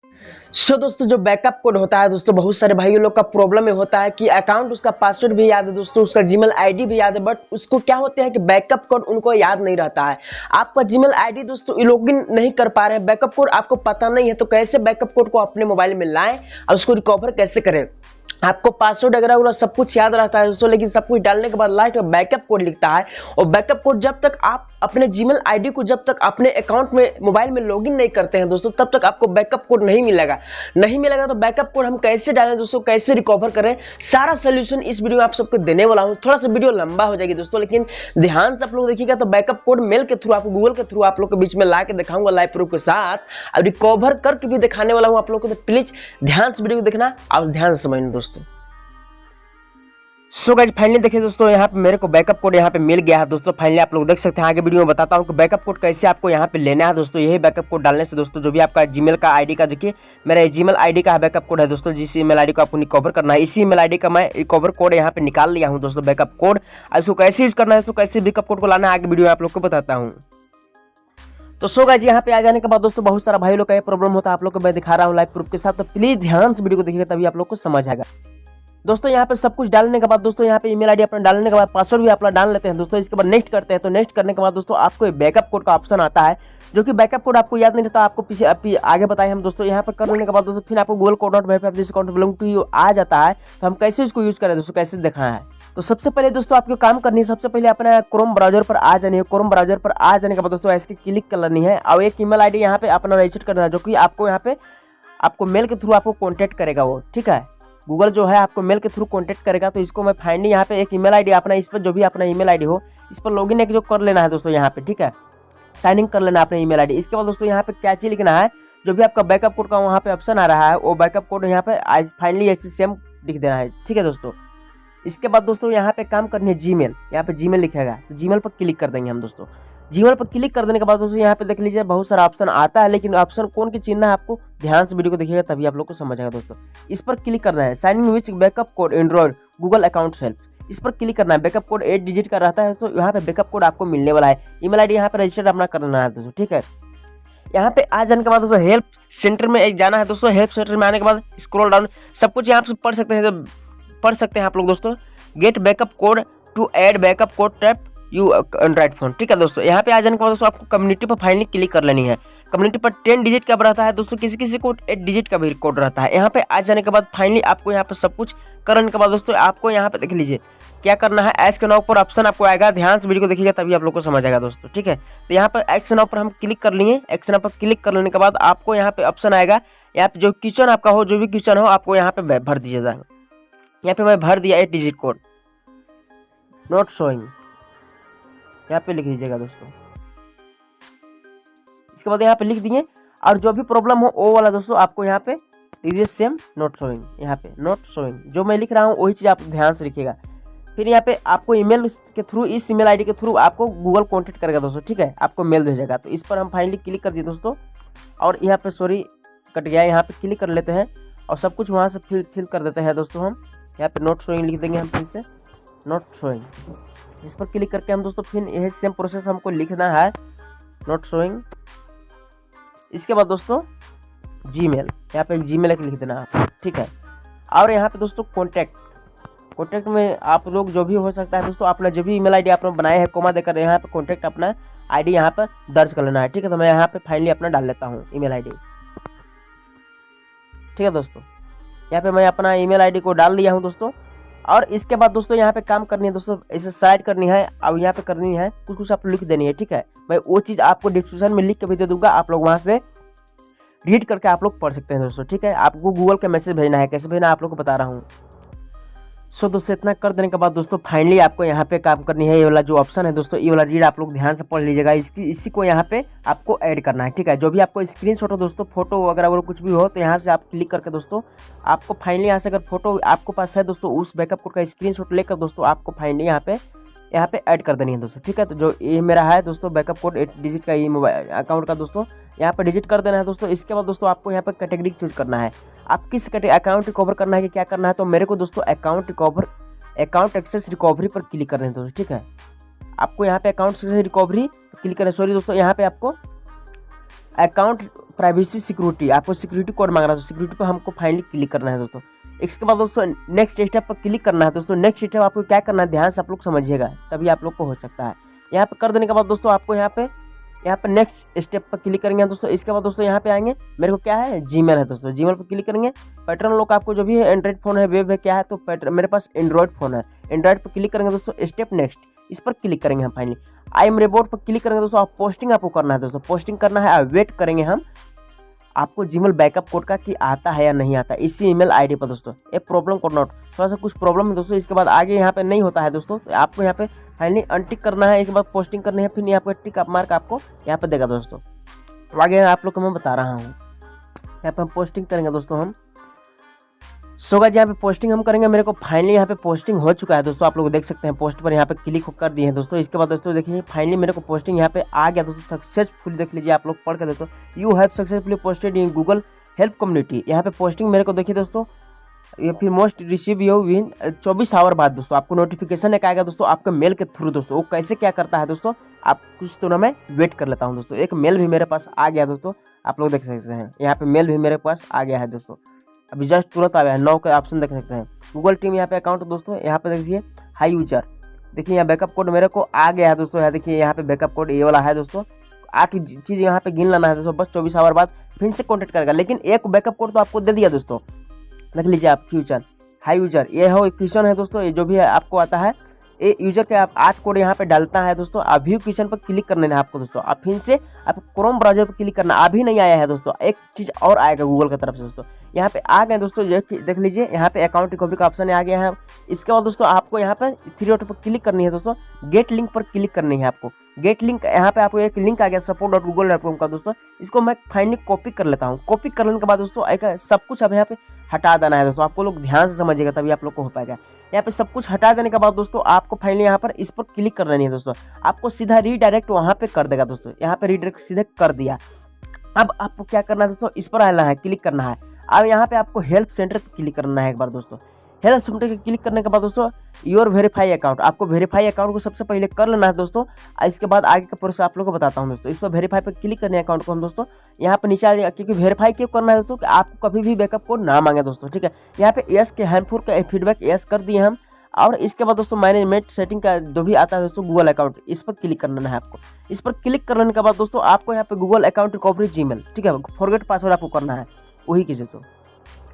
दोस्तों जो backup code होता है दोस्तों, बहुत सारे भाइयों लोग का प्रॉब्लम में होता है कि अकाउंट उसका पासवर्ड भी याद है दोस्तों, उसका जीमेल आईडी भी याद है, बट उसको क्या होता है कि बैकअप कोड उनको याद नहीं रहता है। आपका जीमेल आईडी दोस्तों लॉगिन नहीं कर पा रहे हैं, बैकअप कोड आपको पता नहीं है, तो कैसे बैकअप कोड को अपने मोबाइल में लाएं और उसको रिकवर कैसे करें। आपको पासवर्ड वगैरह सब कुछ याद रहता है दोस्तों, लेकिन सब कुछ डालने के बाद लास्ट में बैकअप कोड लिखता है, और बैकअप कोड जब तक आप अपने जीमेल आईडी को जब तक अपने अकाउंट में मोबाइल में लॉगिन नहीं करते हैं दोस्तों, तब तक आपको बैकअप कोड नहीं मिलेगा। तो बैकअप कोड हम कैसे डालें दोस्तों, कैसे रिकवर करें, सारा सोल्यूशन इस वीडियो में आप सबको देने वाला हूं। थोड़ा सा वीडियो लंबा हो जाएगी दोस्तों, लेकिन ध्यान से आप लोग देखिएगा। तो बैकअप कोड मेल के थ्रू, आपको गूगल के थ्रू आप लोग के बीच में ला के दिखाऊंगा लाइव प्रूफ के साथ, और रिकवर करके भी दिखाने वाला हूं आप लोग को। तो प्लीज ध्यान से वीडियो को देखना और ध्यान से समझना दोस्तों। सो गाइस फाइनली देखिए दोस्तों, यहाँ पे मेरे को बैकअप कोड यहाँ पे मिल गया है दोस्तों। फाइनली आप लोग देख सकते हैं, आगे वीडियो में बताता हूँ कि बैकअप कोड कैसे आपको यहाँ पे लेना है दोस्तों। यही बैकअप कोड डालने से दोस्तों, जो भी आपका जीमेल का आईडी का, देखिए मेरा जीमेल आईडी का बैकअप कोड है दोस्तों, जिस ईमेल आईडी को आपको रिकवर करना है, इसी ईमेल आईडी का मैं रिकवर कोड यहाँ पे निकाल लिया हूँ दोस्तों, बैकअप कोड। अब इसको कैसे यूज करना है, तो कैसे बैकअप कोड को लाना है, आगे वीडियो में आप लोग को बताता हूँ। तो सो गाइस यहाँ पे आ जाने के बाद दोस्तों, बहुत सारा भाई लोग का ये प्रॉब्लम होता है, आप लोग को मैं दिखा रहा हूँ लाइव प्रूफ के साथ। तो प्लीज ध्यान से वीडियो को देखिएगा, तभी आप लोग को समझ आएगा दोस्तों। यहाँ पे सब कुछ डालने के बाद दोस्तों, यहाँ पे ईमेल आईडी अपना डालने के बाद पासवर्ड भी अपना डाल लेते हैं दोस्तों। इसके बाद नेक्स्ट करते हैं। तो नेक्स्ट करने के बाद दोस्तों, आपको बैकअप कोड का ऑप्शन आता है, जो कि बैकअप कोड आपको याद नहीं रहता, आपको पीछे आगे बताए हम दोस्तों। यहाँ पर कर लेने के बाद दोस्तों, फिर आपको Google code not verified this account belong to you आ जाता है। तो हम कैसे इसको यूज करें दोस्तों, कैसे देखना है। तो सबसे पहले दोस्तों, आपको काम करनी है, सबसे पहले अपना क्रोम ब्राउजर पर आ जानी है। क्रोम ब्राउजर पर आ जाने के बाद दोस्तों, ऐसे क्लिक कर लेनी है, और एक ईमेल आईडी यहाँ पे अपना रजिस्टर करना है, जो कि आपको यहाँ पे आपको मेल के थ्रू आपको कॉन्टैक्ट करेगा वो, ठीक है। गूगल जो है आपको मेल के थ्रू कॉन्टैक्ट करेगा। तो इसको मैं फाइनली यहाँ पे एक ईमेल आईडी अपना, इस पर जो भी अपना ईमेल आईडी हो, इस पर लॉगिन एक जो कर लेना है दोस्तों यहाँ पे, ठीक है। साइन इन कर लेना है अपने ईमेल आईडी। इसके बाद दोस्तों, यहाँ पे क्या चीज लिखना है, जो भी आपका बैकअप कोड का वहाँ पे ऑप्शन आ रहा है, वो बैकअप कोड यहाँ पे फाइनली ऐसे सेम लिख देना है, ठीक है दोस्तों। इसके बाद दोस्तों, यहाँ पे काम करनी है जीमेल, यहाँ पे जीमेल लिखेगा, तो जीमेल पर क्लिक कर देंगे हम दोस्तों। जीमेल पर क्लिक कर देने के बाद दोस्तों, यहाँ पे देख लीजिए बहुत सारा ऑप्शन आता है, लेकिन ऑप्शन कौन की चुनना है आपको ध्यान से वीडियो को देखिएगा, तभी आप लोग को समझ आएगा दोस्तों। इस पर क्लिक करना है, sign in with backup code android Google account help, इस पर क्लिक करना है। बैकअप कोड 8 डिजिट का रहता है, तो यहाँ पे बैकअप कोड आपको मिलने वाला है। ईमेल आईडी यहाँ पे रजिस्टर अपना करना है दोस्तों, ठीक है। यहाँ पे आ जाने के बाद दोस्तों, हेल्प सेंटर में जाना है दोस्तों। हेल्प सेंटर में आने के बाद स्क्रॉल डाउन, सब कुछ यहाँ पे पढ़ सकते हैं, तो पढ़ सकते हैं आप लोग दोस्तों। Get backup code to add backup code tap you android phone, ठीक है दोस्तों। यहाँ पे आ जाने के बाद दोस्तों, आपको कम्युनिटी पर फाइनली क्लिक कर लेनी है। कम्युनिटी पर 10 डिजिट का रहता है दोस्तों, किसी किसी को 8 डिजिट का भी कोड रहता है। यहाँ पे आ जाने के बाद फाइनली आपको यहाँ पे सब कुछ करने के बाद दोस्तों, आपको यहाँ पे देख लीजिए क्या करना है। एक्स के नाउ पर ऑप्शन आपको आएगा, ध्यान से वीडियो को देखिएगा, तभी आप लोग को समझ आएगा दोस्तों, ठीक है। तो यहाँ पर एक्स नाउ पर हम क्लिक कर लिए। एक्स नाउ पर क्लिक कर लेने के बाद आपको यहाँ पे ऑप्शन आएगा, यहाँ पे जो क्वेश्चन आपका हो, जो भी क्वेश्चन हो, आपको यहाँ पे भर दीजिएगा। यहाँ पे मैं भर दिया 8 डिजिट कोड, नॉट शोइंग, यहाँ पे लिख दीजिएगा दोस्तों। इसके बाद यहाँ पे लिख दिए, और जो भी प्रॉब्लम हो वो वाला दोस्तों आपको यहाँ पे दीजिए सेम नॉट शोइंग, यहाँ पे नॉट शोइंग जो मैं लिख रहा हूँ वही चीज़ आप ध्यान से लिखिएगा। फिर यहाँ पे आपको ईमेल के थ्रू, इस ईमेल आईडी के थ्रू आपको गूगल कॉन्टैक्ट करेगा दोस्तों, ठीक है, आपको मेल भेजेगा। तो इस पर हम फाइनली क्लिक कर दिए दोस्तों, और यहाँ पे सॉरी कट गया, यहाँ पे क्लिक कर लेते हैं और सब कुछ वहाँ से फिल कर देते हैं दोस्तों। हम यहाँ पे नॉट शोइंग लिख देंगे हम फिर से, नॉट शोइंग। इस पर क्लिक करके हम दोस्तों फिर यही सेम प्रोसेस हमको लिखना है, नॉट शोइंग। इसके बाद दोस्तों जीमेल, यहाँ पे जीमेल एक लिख देना है, ठीक है। और यहाँ पे दोस्तों कॉन्टैक्ट में आप लोग जो भी हो सकता है दोस्तों, अपना जो भी ईमेल आईडी आपने बनाया है कोमा देकर, यहाँ पे कॉन्टैक्ट अपना आईडी यहाँ पर दर्ज कर लेना है, ठीक है। तो मैं यहाँ पे फाइनली अपना डाल लेता हूँ ईमेल आईडी, ठीक है दोस्तों। यहाँ पे मैं अपना ईमेल आईडी को डाल दिया हूँ दोस्तों। और इसके बाद दोस्तों, यहाँ पे काम करनी है दोस्तों, इसे साइड करनी है, अब यहाँ पे करनी है कुछ आप लिख देनी है, ठीक है। मैं वो चीज़ आपको डिस्क्रिप्शन में लिख के भी दे दूंगा, आप लोग वहाँ से रीड करके आप लोग पढ़ सकते हैं दोस्तों, ठीक है। आपको गूगल का मैसेज भेजना है, कैसे भेजना आप लोग को बता रहा हूँ। सो दोस्तों, इतना कर देने के बाद दोस्तों, फाइनली आपको यहाँ पे काम करनी है, ये वाला जो ऑप्शन है दोस्तों, ये वाला रीड आप लोग ध्यान से पढ़ लीजिएगा। इसी को यहाँ पे आपको ऐड करना है, ठीक है। जो भी आपको स्क्रीनशॉट हो दोस्तों, फोटो वगैरह कुछ भी हो, तो यहाँ से आप क्लिक करके दोस्तों, आपको फाइनली यहाँ से अगर फोटो आपको पास है दोस्तों, उस बैकअप कोड का स्क्रीनशॉट लेकर दोस्तों, आपको फाइनली यहाँ पे ऐड कर देनी है दोस्तों, ठीक है। तो जो ये मेरा है दोस्तों बैकअप कोड 8 डिजिट का, ये मोबाइल अकाउंट का दोस्तों, यहाँ पे डिजिट कर देना है दोस्तों। इसके बाद दोस्तों, आपको यहाँ पे कैटेगरी चूज करना है, आप किस अकाउंट रिकवर करना है कि क्या करना है। तो मेरे को दोस्तों अकाउंट एक्सेस रिकवरी पर क्लिक करना है दोस्तों, ठीक है। आपको यहाँ पे अकाउंट एक्सेस रिकवरी क्लिक करना है, सॉरी दोस्तों, यहाँ पे आपको अकाउंट प्राइवेसी सिक्योरिटी, आपको सिक्योरिटी कोड मांग रहा है, तो सिक्योरिटी पर हमको फाइनली क्लिक करना है दोस्तों। इसके बाद दोस्तों नेक्स्ट स्टेप पर क्लिक करना है दोस्तों। नेक्स्ट स्टेप आपको क्या करना है, ध्यान से आप लोग समझिएगा, तभी आप लोग को हो सकता है। यहाँ पे कर देने के बाद दोस्तों आपको यहाँ पे नेक्स्ट स्टेप पर क्लिक करेंगे दोस्तों। इसके बाद दोस्तों यहाँ पे आएंगे, मेरे को क्या है, जीमेल है दोस्तों, जीमेल पर क्लिक करेंगे। पैटर्न लोग आपको जो भी है एंड्रॉइड फोन है, वेब है, क्या है, तो पैटर्न मेरे पास एंड्रॉइड फोन है, एंड्रॉइड पर क्लिक करेंगे दोस्तों। स्टेप नेक्स्ट, इस पर क्लिक करेंगे हम फाइनली। आई एम रोबोट पर क्लिक करेंगे दोस्तों। आप पोस्टिंग आपको करना है दोस्तों, पोस्टिंग करना है, वेट करेंगे हम आपको जीमेल बैकअप कोड का कि आता है या नहीं आता है इसी ईमेल आईडी पर दोस्तों। ए प्रॉब्लम कोड नोट, थोड़ा सा कुछ प्रॉब्लम है दोस्तों। इसके बाद आगे यहाँ पे नहीं होता है दोस्तों, तो आपको यहाँ पे फाइनली अनटिक करना है। इसके बाद पोस्टिंग करनी है, फिर नहीं आपको टिक अप मार्क आपको यहाँ पे देगा दोस्तों। तो आगे आप लोग को मैं बता रहा हूँ, यहाँ पे हम पोस्टिंग करेंगे दोस्तों। हम सो गाइस यहाँ पे पोस्टिंग हम करेंगे। मेरे को फाइनली यहाँ पे पोस्टिंग हो चुका है दोस्तों, आप लोग देख सकते हैं पोस्ट पर यहाँ पे क्लिक कर दिए हैं दोस्तों। इसके बाद दोस्तों देखिए फाइनली मेरे को पोस्टिंग यहाँ पे आ गया दोस्तों, सक्सेसफुल। देख लीजिए आप लोग पढ़ के दोस्तों, you have successfully posted in Google help community. यहाँ पे पोस्टिंग मेरे को देखिए दोस्तों, ये फिर most receive you win 24 hour बाद दोस्तों आपको नोटिफिकेशन एक आएगा दोस्तों आपके मेल के थ्रू दोस्तों। वो कैसे क्या करता है दोस्तों, आप कुछ तो ना मैं वेट कर लेता हूँ दोस्तों। एक मेल भी मेरे पास आ गया दोस्तों, आप लोग देख सकते हैं यहाँ पे मेल भी मेरे पास आ गया है दोस्तों, अभी जस्ट तुरंत आ गया है। 9 का ऑप्शन देख सकते हैं, गूगल टीम यहाँ पे अकाउंट दोस्तों। यहाँ पे देखिए हाई यूजर, देखिए यहाँ बैकअप कोड मेरे को आ गया है दोस्तों। यहाँ देखिए यहाँ पे बैकअप कोड ये वाला है दोस्तों। 8 चीज़ यहाँ पे गिन लेना है दोस्तों, बस 24 आवर बाद फिर से कॉन्टेक्ट करेगा। लेकिन एक बैकअप कोड तो आपको दे दिया दोस्तों, देख लीजिए आप, फ्यूचर हाई यूजर, ये हो क्वेश्चन है दोस्तों। ये जो भी है आपको आता है, ये यूजर के आप 8 कोड यहाँ पे डालता है दोस्तों। अभी क्वेश्चन पर क्लिक करना है आपको दोस्तों। आप फिर से आप क्रोम ब्राउजर पर क्लिक करना, अभी नहीं आया है दोस्तों, एक चीज़ और आएगा गूगल की तरफ से दोस्तों। यहाँ पे आ गए दोस्तों, देख लीजिए यहाँ पे अकाउंट रिकवरी का ऑप्शन आ गया है। इसके बाद दोस्तों आपको यहाँ पे 3 डॉट पर क्लिक करनी है दोस्तों, गेट लिंक पर क्लिक करनी है आपको। गेट लिंक, यहाँ पे आपको एक लिंक आ गया support.google.com का दोस्तों। इसको मैं फाइनली कॉपी कर लेता हूँ। कॉपी कर लेने के बाद दोस्तों एक सब कुछ अब यहाँ पे हटा देना है दोस्तों। आपको लोग ध्यान से समझिएगा, तभी आप लोग को हो पाएगा। यहाँ पे सब कुछ हटा देने के बाद दोस्तों आपको फाइनली यहाँ पर इस पर क्लिक कर लेनी है दोस्तों। आपको सीधा रीडायरेक्ट वहाँ पे कर देगा दोस्तों। यहाँ पे रीडायरेक्ट सीधे कर दिया। अब आपको क्या करना है दोस्तों, इस पर आना है, क्लिक करना है। अब यहाँ पे आपको हेल्प सेंटर पर क्लिक करना है एक बार दोस्तों। हेल्प सेंटर पर क्लिक करने के बाद दोस्तों योर वेरीफाई अकाउंट, आपको वेरीफाई अकाउंट को सबसे पहले कर लेना है दोस्तों। इसके बाद आगे का प्रोसेस आप लोगों को बताता हूँ दोस्तों। इस पर वेरीफाई पर क्लिक करने अकाउंट को हम दोस्तों यहाँ पर नीचे आ जाएगा, क्योंकि वेरीफाई क्यों करना है दोस्तों कि आपको कभी भी बैकअप कोड ना मांगे दोस्तों, ठीक है। यहाँ पे यस के हैंडफुल का फीडबैक यस कर दिए हम। और इसके बाद दोस्तों मैनेजमेंट सेटिंग का जो भी आता है दोस्तों गूगल अकाउंट, इस पर क्लिक कर लेना है आपको। इस पर क्लिक करने के बाद दोस्तों आपको यहाँ पे गूगल अकाउंट रिकवरी जीमेल, ठीक है, फॉरगेट पासवर्ड आपको करना है वही की दोस्तों।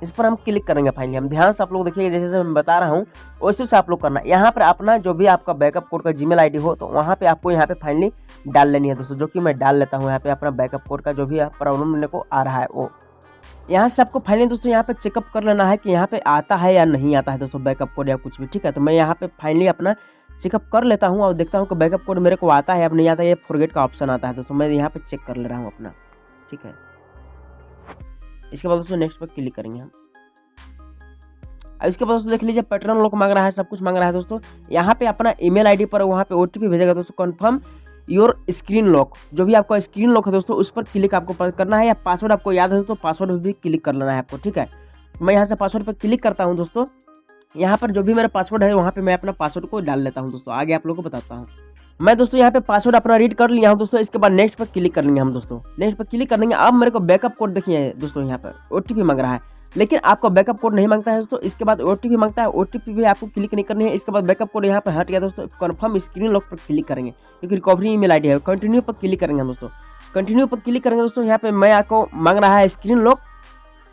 इस पर हम क्लिक करेंगे फाइनली। हम ध्यान से आप लोग देखिएगा, जैसे मैं बता रहा हूँ वैसे से आप लोग करना है। यहाँ पर अपना जो भी आपका बैकअप कोड का जीमेल आईडी हो तो वहाँ पे आपको यहाँ पे फाइनली डाल लेनी है दोस्तों, जो कि मैं डाल लेता हूँ यहाँ पे अपना बैकअप कोड का जो भी प्रॉब्लम मेरे को आ रहा है वो। यहाँ से आपको फाइनली दोस्तों यहाँ पे चेकअप कर लेना है कि यहाँ पे आता है या नहीं आता है दोस्तों बैकअप कोड या कुछ भी, ठीक है। तो मैं यहाँ पे फाइनली अपना चेकअप कर लेता हूँ और देखता हूँ कि बैकअप कोड मेरे को आता है अब नहीं आता है। ये फॉरगेट का ऑप्शन आता है दोस्तों, मैं यहाँ पे चेक कर ले रहा हूँ अपना, ठीक है। इसके बाद दोस्तों नेक्स्ट पर क्लिक करेंगे हम। इसके बाद दोस्तों देख लीजिए पैटर्न लोग मांग रहा है, सब कुछ मांग रहा है दोस्तों। यहाँ पे अपना ईमेल आईडी पर वहाँ पे OTP भेजेगा दोस्तों, कंफर्म योर स्क्रीन लॉक, जो भी आपका स्क्रीन लॉक है दोस्तों उस पर क्लिक आपको करना है। या पासवर्ड आपको याद है दोस्तों, पासवर्ड भी क्लिक कर लेना है आपको, ठीक है। मैं यहाँ से पासवर्ड पर क्लिक करता हूँ दोस्तों। यहाँ पर जो भी मेरा पासवर्ड है वहाँ पे मैं अपना पासवर्ड को डाल लेता हूँ दोस्तों। आगे आप लोगों को बताता हूँ। मैं दोस्तों यहाँ पे पासवर्ड अपना रीड कर लिया हूँ दोस्तों। इसके बाद नेक्स्ट पर क्लिक कर लेंगे हम दोस्तों। नेक्स्ट पर क्लिक कर लेंगे। अब मेरे को बैकअप कोड देखिए दोस्तों, यहाँ पर OTP मांग रहा है, लेकिन आपको बैकअप कोड नहीं मांगता है दोस्तों। इसके बाद OTP मांगता है, OTP भी आपको क्लिक नहीं करनी है। इसके बाद बैकअप कोड यहाँ पे हट गया दोस्तों। कंफर्म स्क्रीन लॉक पर क्लिक करेंगे, क्योंकि रिकवरी ईमेल आईडी है। कंटिन्यू पर क्लिक करेंगे हम दोस्तों। कंटिन्यू पर क्लिक करेंगे दोस्तों। यहाँ पे मैं आपको मांग रहा है स्क्रीन लॉक,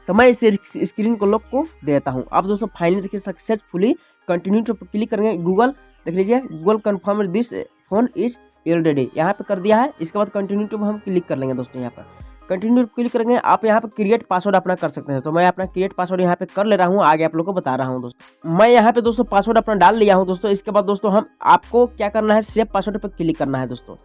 तो मैं इस स्क्रीन को लॉक को देता हूँ। अब दोस्तों फाइनली देखिए सक्सेसफुली कंटिन्यू पर क्लिक करेंगे। गूगल देख लीजिए, Google confirm this phone is already यहाँ पे कर दिया है। इसके बाद कंटिन्यू पर हम क्लिक कर लेंगे दोस्तों। यहाँ पर कंटिन्यू क्लिक करेंगे। आप यहाँ पे क्रिएट पासवर्ड अपना कर सकते हैं, तो मैं अपना क्रिएट पासवर्ड यहाँ पे कर ले रहा हूँ। आगे आप लोगों को बता रहा हूँ दोस्तों। मैं यहाँ पे दोस्तों पासवर्ड अपना डाल लिया हूँ दोस्तों। इसके बाद दोस्तों हम आपको क्या करना है, सेव पासवर्ड पर क्लिक करना है दोस्तों।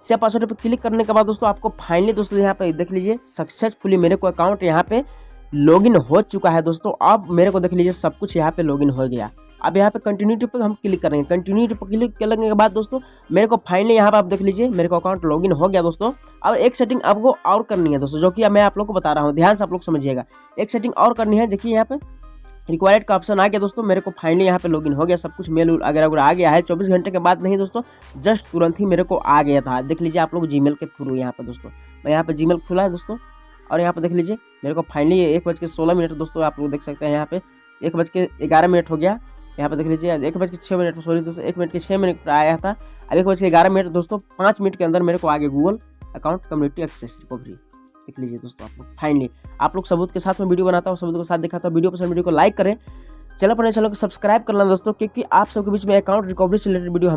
सेव पासवर्ड पर क्लिक करने के बाद दोस्तों आपको फाइनली दोस्तों यहाँ पे देख लीजिए सक्सेसफुली मेरे को अकाउंट यहाँ पे लॉगिन हो चुका है दोस्तों। अब मेरे को देख लीजिए सब कुछ यहाँ पे लॉगिन हो गया। अब यहाँ पे कंटिन्यू पर हम क्लिक करेंगे। कंटिन्यू पर क्लिक करने के बाद दोस्तों मेरे को फाइनली यहाँ पे आप देख लीजिए मेरे को अकाउंट लॉगिन हो गया दोस्तों। अब एक सेटिंग आपको और करनी है दोस्तों, जो कि मैं आप लोग को बता रहा हूँ, ध्यान से आप लोग समझिएगा। एक सेटिंग और करनी है, देखिए यहाँ पे रिक्वायर्ड का ऑप्शन आ गया दोस्तों। मेरे को फाइनली यहाँ पे लॉगिन हो गया, सब कुछ मेल वगैरह आ गया है। 24 घंटे के बाद नहीं दोस्तों, जस्ट तुरंत ही मेरे को आ गया था। देख लीजिए आप लोग जीमेल के थ्रू यहाँ पे दोस्तों मैं यहाँ पे जीमेल खुला है दोस्तों, और यहाँ पे देख लीजिए मेरे को फाइनली 1:16 दोस्तों आप लोग देख सकते हैं यहाँ पे 1:11 हो गया। यहाँ पे देख लीजिए 1:06 सॉरी दोस्तों 1:06 पर आया था। अब 1:11 दोस्तों 5 मिनट के अंदर मेरे को आगे Google account community access recovery देख लीजिए दोस्तों। आप लोग फाइनली आप लोग सबूत के साथ में वीडियो बनाता हूँ, सबूत के साथ दिखाता हूँ। वीडियो पसंद वीडियो को लाइक करें, चैनल पर चैनल को सब्सक्राइब कर लेना दोस्तों, क्योंकि आप सबके बीच में अकाउंट रिकवरी से रिलेटेड वीडियो हमें